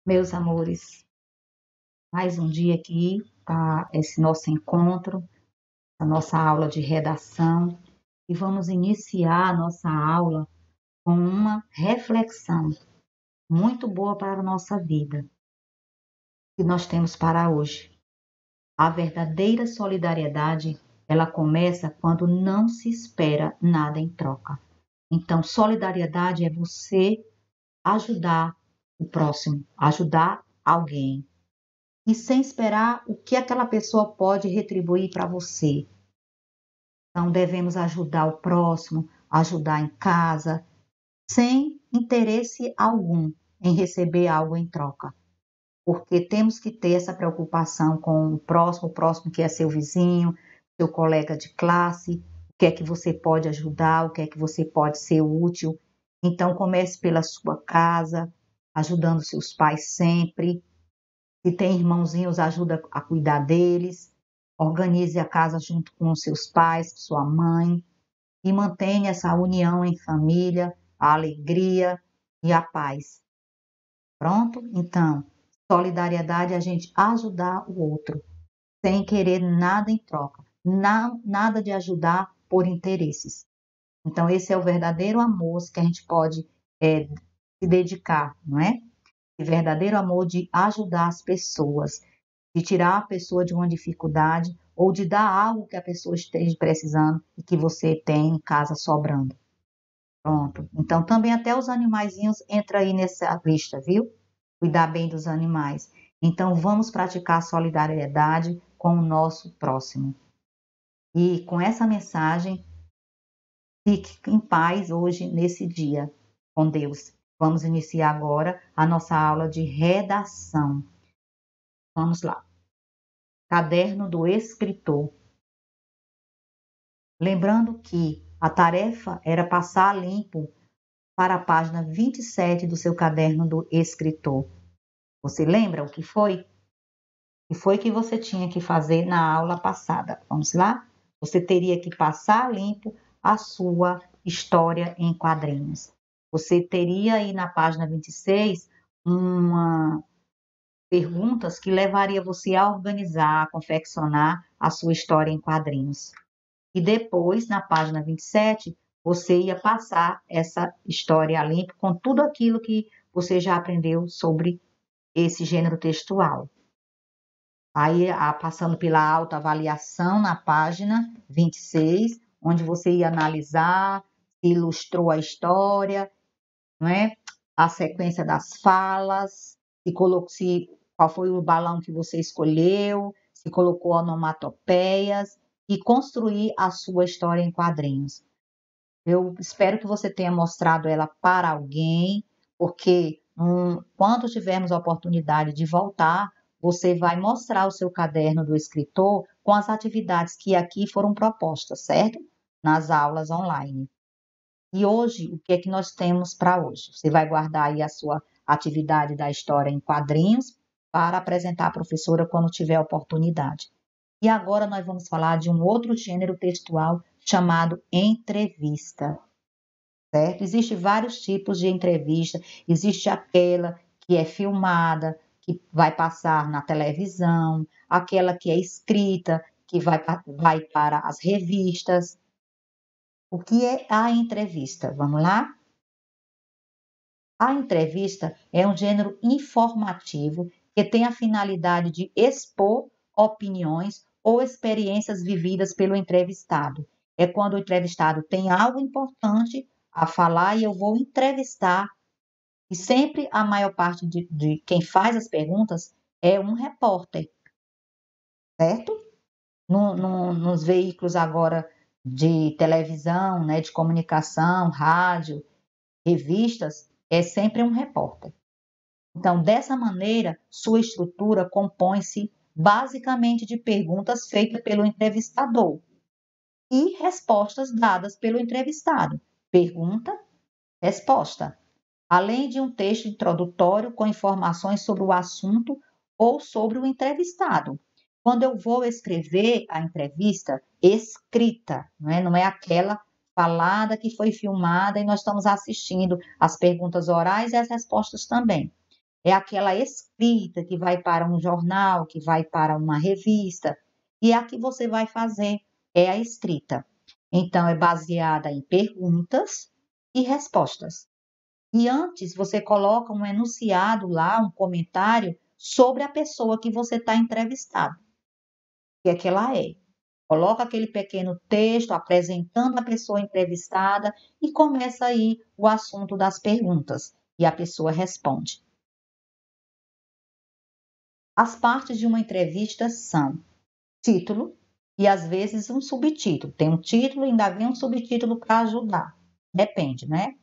Meus amores, mais um dia aqui para esse nosso encontro, a nossa aula de redação, e vamos iniciar a nossa aula com uma reflexão muito boa para a nossa vida que nós temos para hoje. A verdadeira solidariedade, ela começa quando não se espera nada em troca. Então, solidariedade é você ajudar o próximo, ajudar alguém, e sem esperar o que aquela pessoa pode retribuir para você. Então, devemos ajudar o próximo, ajudar em casa, sem interesse algum em receber algo em troca. Porque temos que ter essa preocupação com o próximo que é seu vizinho, seu colega de classe, o que é que você pode ajudar, o que é que você pode ser útil. Então, comece pela sua casa, ajudando seus pais sempre. Se tem irmãozinhos, ajuda a cuidar deles. Organize a casa junto com os seus pais, sua mãe, e mantenha essa união em família, a alegria e a paz. Pronto? Então, solidariedade é a gente ajudar o outro, sem querer nada em troca. Nada de ajudar por interesses. Então, esse é o verdadeiro amor que a gente pode se dedicar, não é? O verdadeiro amor de ajudar as pessoas, de tirar a pessoa de uma dificuldade ou de dar algo que a pessoa esteja precisando e que você tem em casa sobrando. Pronto. Então, também até os animaizinhos entram aí nessa lista, viu? Cuidar bem dos animais. Então, vamos praticar solidariedade com o nosso próximo. E com essa mensagem, fique em paz hoje, nesse dia, com Deus. Vamos iniciar agora a nossa aula de redação. Vamos lá. Caderno do escritor. Lembrando que a tarefa era passar limpo para a página 27 do seu caderno do escritor. Você lembra o que foi? O que foi que você tinha que fazer na aula passada? Vamos lá? Você teria que passar limpo a sua história em quadrinhos. Você teria aí na página 26 perguntas que levaria você a organizar, a confeccionar a sua história em quadrinhos. E depois, na página 27, você ia passar essa história a limpo com tudo aquilo que você já aprendeu sobre esse gênero textual. Aí, passando pela autoavaliação na página 26, onde você ia analisar se ilustrou a história, não é? A sequência das falas, qual foi o balão que você escolheu, se colocou onomatopeias, e construir a sua história em quadrinhos. Eu espero que você tenha mostrado ela para alguém, porque quando tivermos a oportunidade de voltar, você vai mostrar o seu caderno do escritor com as atividades que aqui foram propostas, certo? Nas aulas online. E hoje, o que é que nós temos para hoje? Você vai guardar aí a sua atividade da história em quadrinhos para apresentar à professora quando tiver oportunidade. E agora nós vamos falar de um outro gênero textual chamado entrevista, certo? Existem vários tipos de entrevista. Existe aquela que é filmada, que vai passar na televisão, aquela que é escrita, que vai para as revistas. O que é a entrevista? Vamos lá? A entrevista é um gênero informativo que tem a finalidade de expor opiniões ou experiências vividas pelo entrevistado. É quando o entrevistado tem algo importante a falar e eu vou entrevistar. E sempre a maior parte de quem faz as perguntas é um repórter, certo? Nos veículos agora de televisão, né, de comunicação, rádio, revistas, é sempre um repórter. Então, dessa maneira, sua estrutura compõe-se basicamente de perguntas feitas pelo entrevistador e respostas dadas pelo entrevistado. Pergunta, resposta. Além de um texto introdutório com informações sobre o assunto ou sobre o entrevistado. Quando eu vou escrever a entrevista escrita, não é aquela falada que foi filmada e nós estamos assistindo as perguntas orais e as respostas também. é aquela escrita que vai para um jornal, que vai para uma revista, e a que você vai fazer é a escrita. Então, é baseada em perguntas e respostas. E antes você coloca um enunciado lá, um comentário sobre a pessoa que você está entrevistando, que é que ela é. Coloca aquele pequeno texto apresentando a pessoa entrevistada e começa aí o assunto das perguntas. E a pessoa responde. As partes de uma entrevista são título e às vezes um subtítulo. Tem um título e ainda vem um subtítulo para ajudar. Depende, né?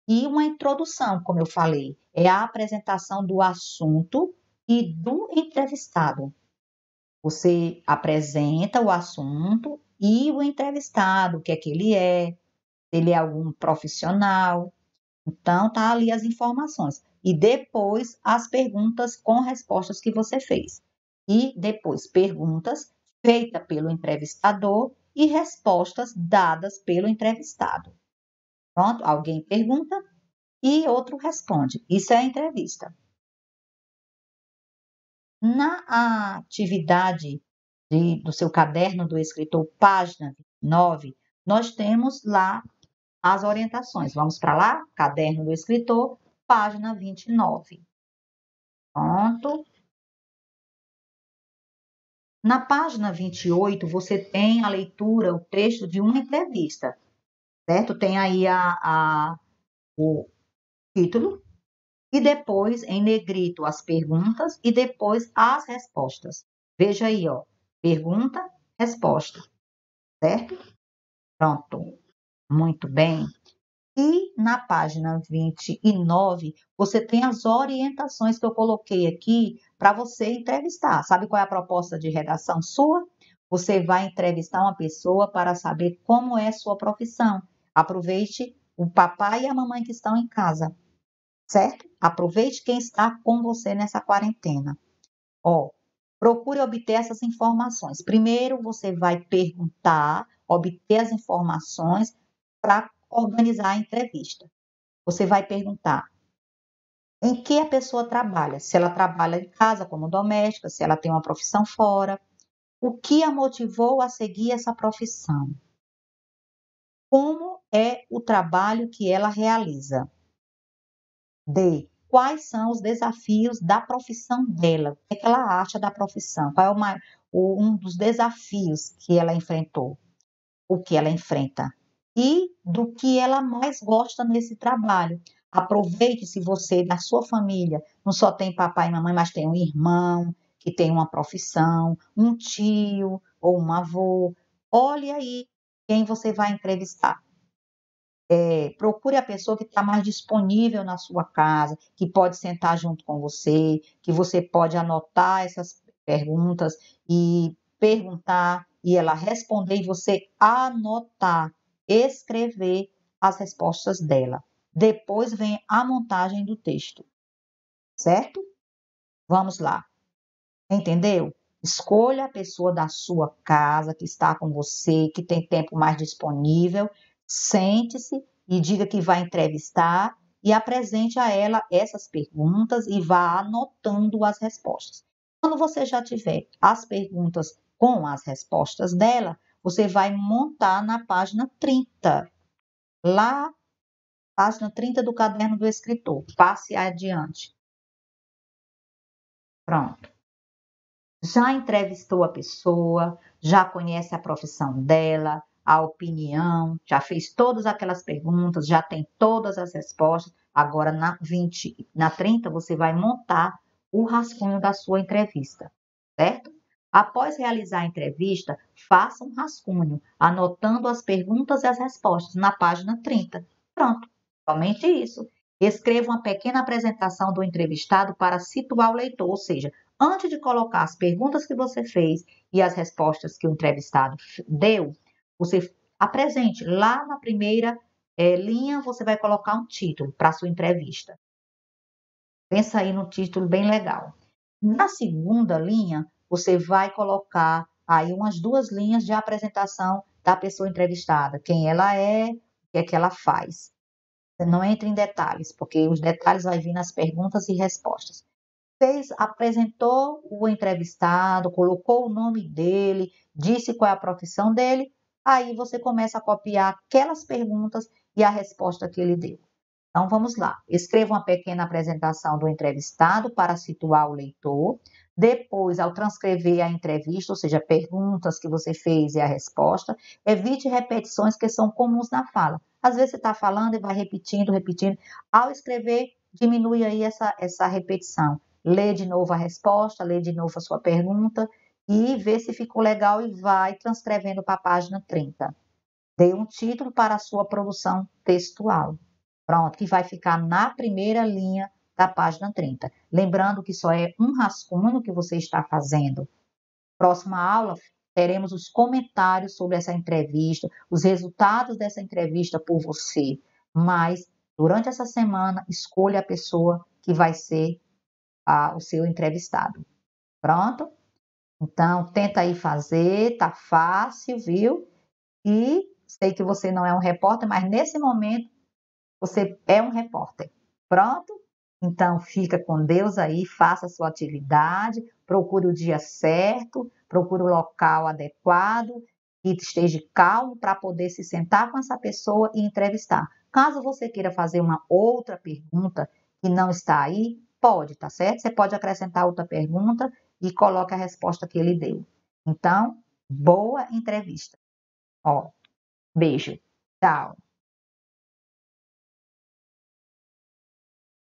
E uma introdução, como eu falei, é a apresentação do assunto e do entrevistado. Você apresenta o assunto e o entrevistado, o que é que ele é, se ele é algum profissional. Então, tá ali as informações. E depois as perguntas com respostas que você fez. E depois perguntas feitas pelo entrevistador e respostas dadas pelo entrevistado. Pronto, alguém pergunta e outro responde. Isso é a entrevista. Na atividade do seu caderno do escritor, página 9, nós temos lá as orientações. Vamos para lá? Caderno do escritor, página 29. Pronto. Na página 28, você tem a leitura, o texto de uma entrevista, certo? Tem aí o título e depois, em negrito, as perguntas e depois as respostas. Veja aí, ó, pergunta, resposta, certo? Pronto, muito bem. E na página 29, você tem as orientações que eu coloquei aqui para você entrevistar. Sabe qual é a proposta de redação sua? Você vai entrevistar uma pessoa para saber como é sua profissão. Aproveite o papai e a mamãe que estão em casa, certo? Aproveite quem está com você nessa quarentena. Ó, procure obter essas informações. Primeiro, você vai perguntar, obter as informações para organizar a entrevista. Você vai perguntar em que a pessoa trabalha, se ela trabalha em casa como doméstica, se ela tem uma profissão fora, o que a motivou a seguir essa profissão, como é o trabalho que ela realiza. D. Quais são os desafios da profissão dela? O que é que ela acha da profissão? Qual é um dos desafios que ela enfrentou? O que ela enfrenta? E do que ela mais gosta nesse trabalho. Aproveite se você, da sua família, não só tem papai e mamãe, mas tem um irmão que tem uma profissão, um tio ou um avô. Olhe aí quem você vai entrevistar. Procure a pessoa que está mais disponível na sua casa, que pode sentar junto com você, que você pode anotar essas perguntas e perguntar e ela responder e você anotar, escrever as respostas dela. Depois vem a montagem do texto, certo? Vamos lá. Entendeu? Escolha a pessoa da sua casa que está com você, que tem tempo mais disponível, sente-se e diga que vai entrevistar e apresente a ela essas perguntas e vá anotando as respostas. Quando você já tiver as perguntas com as respostas dela, você vai montar na página 30. Lá, página 30 do caderno do escritor. Passe adiante. Pronto. Já entrevistou a pessoa, já conhece a profissão dela, a opinião, já fez todas aquelas perguntas, já tem todas as respostas. Agora, na 30, você vai montar o rascunho da sua entrevista, certo? Após realizar a entrevista, faça um rascunho, anotando as perguntas e as respostas na página 30. Pronto, somente isso. Escreva uma pequena apresentação do entrevistado para situar o leitor, ou seja, antes de colocar as perguntas que você fez e as respostas que o entrevistado deu, você apresente lá na primeira linha, você vai colocar um título para a sua entrevista. Pensa aí no título bem legal. Na segunda linha, você vai colocar aí umas 2 linhas de apresentação da pessoa entrevistada, quem ela é, o que é que ela faz. Não entre em detalhes, porque os detalhes vai vir nas perguntas e respostas. Apresentou o entrevistado, colocou o nome dele, disse qual é a profissão dele, aí você começa a copiar aquelas perguntas e a resposta que ele deu. Então vamos lá. Escreva uma pequena apresentação do entrevistado para situar o leitor. Depois, ao transcrever a entrevista, ou seja, perguntas que você fez e a resposta, evite repetições que são comuns na fala. Às vezes você está falando e vai repetindo, repetindo. Ao escrever, diminui aí essa repetição. Lê de novo a resposta, lê de novo a sua pergunta e vê se ficou legal e vai transcrevendo para a página 30. Dê um título para a sua produção textual. Pronto, que vai ficar na primeira linha da página 30. Lembrando que só é um rascunho que você está fazendo. Próxima aula, teremos os comentários sobre essa entrevista, os resultados dessa entrevista por você. Mas, durante essa semana, escolha a pessoa que vai ser o seu entrevistado. Pronto? Então, tenta aí fazer, tá fácil, viu? E sei que você não é um repórter, mas nesse momento você é um repórter. Pronto? Então, fica com Deus aí, faça a sua atividade, procure o dia certo, procure o local adequado, que esteja calmo para poder se sentar com essa pessoa e entrevistar. Caso você queira fazer uma outra pergunta que não está aí, pode, tá certo? Você pode acrescentar outra pergunta e coloque a resposta que ele deu. Então, boa entrevista. Ó, beijo. Tchau.